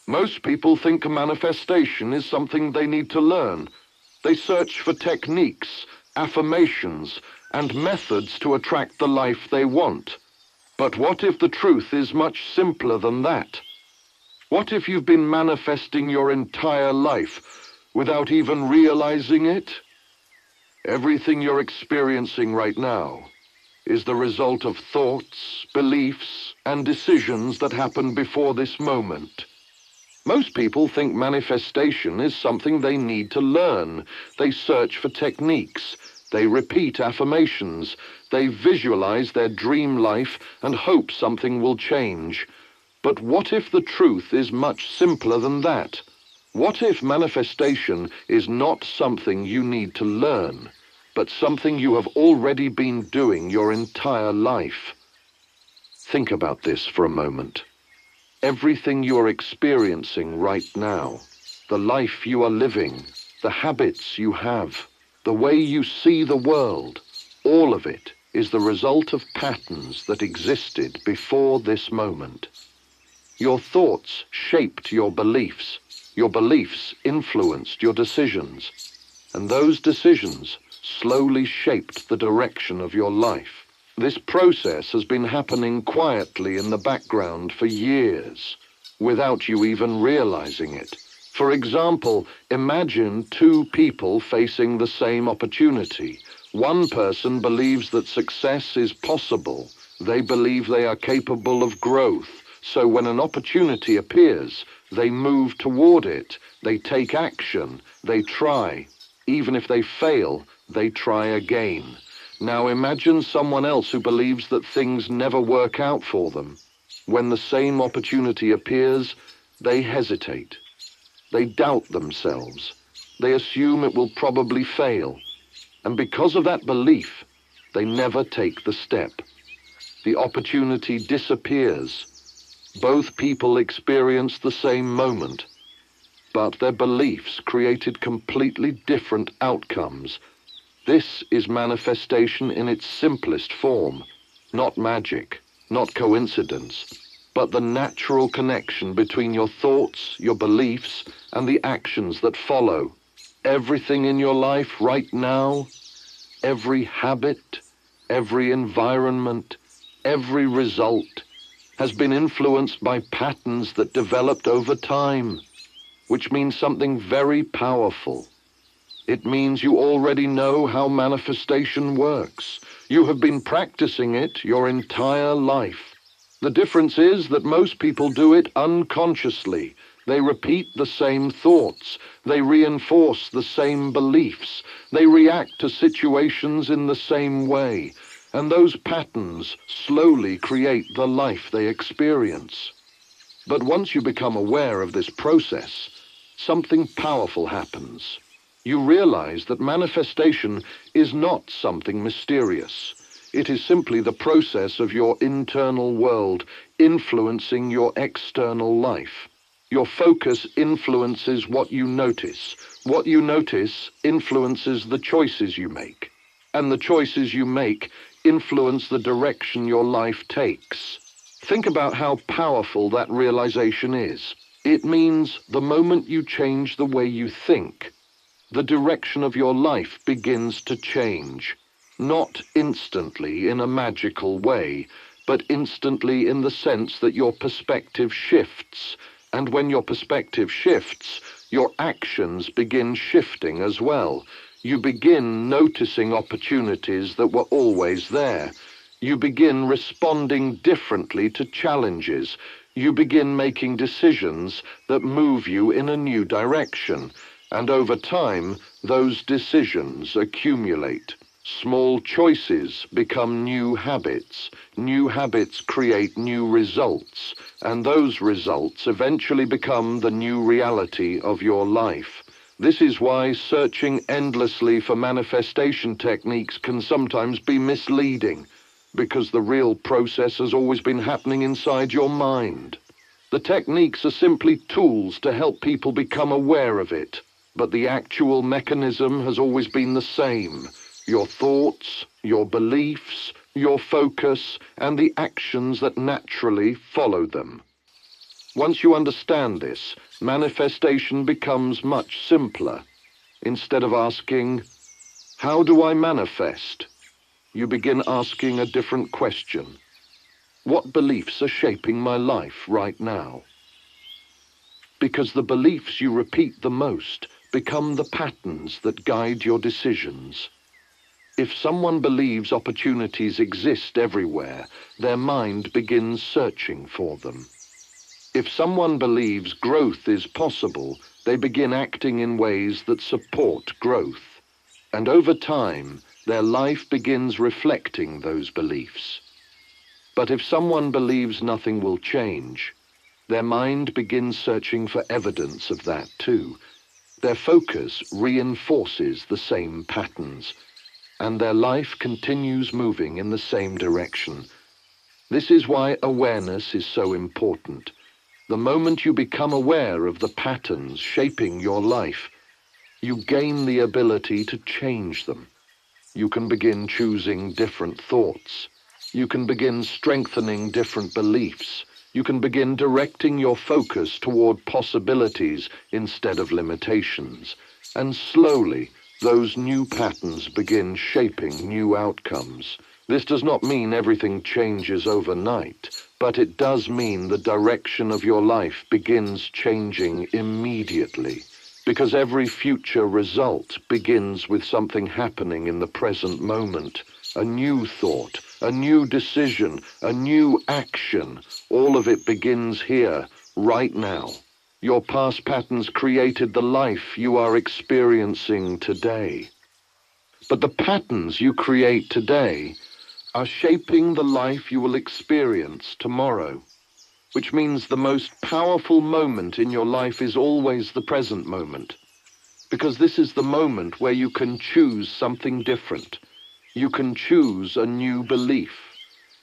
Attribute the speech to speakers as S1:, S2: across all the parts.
S1: Most people think a manifestation is something they need to learn. They search for techniques, affirmations, and methods to attract the life they want. But what if the truth is much simpler than that? What if you've been manifesting your entire life without even realizing it? Everything you're experiencing right now is the result of thoughts, beliefs, and decisions that happened before this moment. Most people think manifestation is something they need to learn. They search for techniques. They repeat affirmations. They visualize their dream life and hope something will change. But what if the truth is much simpler than that? What if manifestation is not something you need to learn, but something you have already been doing your entire life? Think about this for a moment. Everything you are experiencing right now, the life you are living, the habits you have, the way you see the world, all of it is the result of patterns that existed before this moment. Your thoughts shaped your beliefs influenced your decisions, and those decisions slowly shaped the direction of your life. This process has been happening quietly in the background for years, without you even realizing it. For example, imagine two people facing the same opportunity. One person believes that success is possible. They believe they are capable of growth. So when an opportunity appears, they move toward it. They take action. They try. Even if they fail, they try again. Now imagine someone else who believes that things never work out for them. When the same opportunity appears, they hesitate. They doubt themselves. They assume it will probably fail. And because of that belief, they never take the step. The opportunity disappears. Both people experience the same moment, but their beliefs created completely different outcomes. This is manifestation in its simplest form, not magic, not coincidence, but the natural connection between your thoughts, your beliefs, and the actions that follow. Everything in your life right now, every habit, every environment, every result has been influenced by patterns that developed over time, which means something very powerful. It means you already know how manifestation works. You have been practicing it your entire life. The difference is that most people do it unconsciously. They repeat the same thoughts. They reinforce the same beliefs. They react to situations in the same way. And those patterns slowly create the life they experience. But once you become aware of this process, something powerful happens. You realize that manifestation is not something mysterious. It is simply the process of your internal world influencing your external life. Your focus influences what you notice. What you notice influences the choices you make. And the choices you make influence the direction your life takes. Think about how powerful that realization is. It means the moment you change the way you think, the direction of your life begins to change. Not instantly in a magical way, but instantly in the sense that your perspective shifts. And when your perspective shifts, your actions begin shifting as well. You begin noticing opportunities that were always there. You begin responding differently to challenges. You begin making decisions that move you in a new direction. And over time, those decisions accumulate. Small choices become new habits. New habits create new results. And those results eventually become the new reality of your life. This is why searching endlessly for manifestation techniques can sometimes be misleading, because the real process has always been happening inside your mind. The techniques are simply tools to help people become aware of it, but the actual mechanism has always been the same. Your thoughts, your beliefs, your focus, and the actions that naturally follow them. Once you understand this, manifestation becomes much simpler. Instead of asking, "How do I manifest?" you begin asking a different question. What beliefs are shaping my life right now? Because the beliefs you repeat the most become the patterns that guide your decisions. If someone believes opportunities exist everywhere, their mind begins searching for them. If someone believes growth is possible, they begin acting in ways that support growth. And over time, their life begins reflecting those beliefs. But if someone believes nothing will change, their mind begins searching for evidence of that too. Their focus reinforces the same patterns, and their life continues moving in the same direction. This is why awareness is so important. The moment you become aware of the patterns shaping your life, you gain the ability to change them. You can begin choosing different thoughts. You can begin strengthening different beliefs. You can begin directing your focus toward possibilities instead of limitations. And slowly, those new patterns begin shaping new outcomes. This does not mean everything changes overnight, but it does mean the direction of your life begins changing immediately, because every future result begins with something happening in the present moment. A new thought, a new decision, a new action. All of it begins here, right now. Your past patterns created the life you are experiencing today. But the patterns you create today are shaping the life you will experience tomorrow, which means the most powerful moment in your life is always the present moment, because this is the moment where you can choose something different. You can choose a new belief.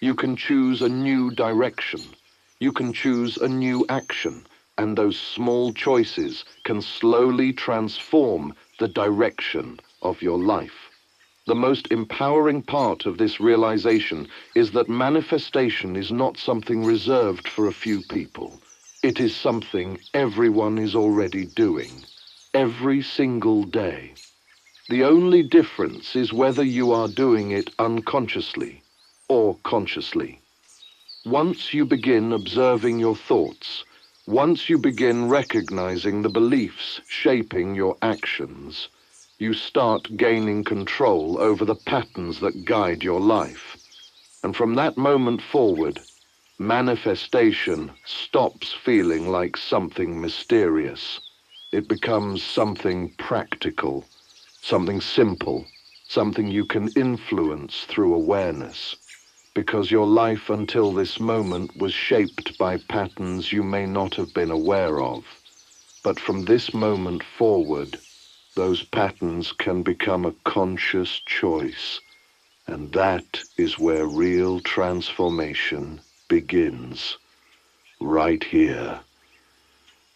S1: You can choose a new direction. You can choose a new action, and those small choices can slowly transform the direction of your life. The most empowering part of this realization is that manifestation is not something reserved for a few people. It is something everyone is already doing, every single day. The only difference is whether you are doing it unconsciously or consciously. Once you begin observing your thoughts, once you begin recognizing the beliefs shaping your actions, you start gaining control over the patterns that guide your life. And from that moment forward, manifestation stops feeling like something mysterious. It becomes something practical, something simple, something you can influence through awareness. Because your life until this moment was shaped by patterns you may not have been aware of. But from this moment forward, those patterns can become a conscious choice, and that is where real transformation begins, right here,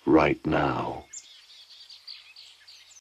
S1: right now.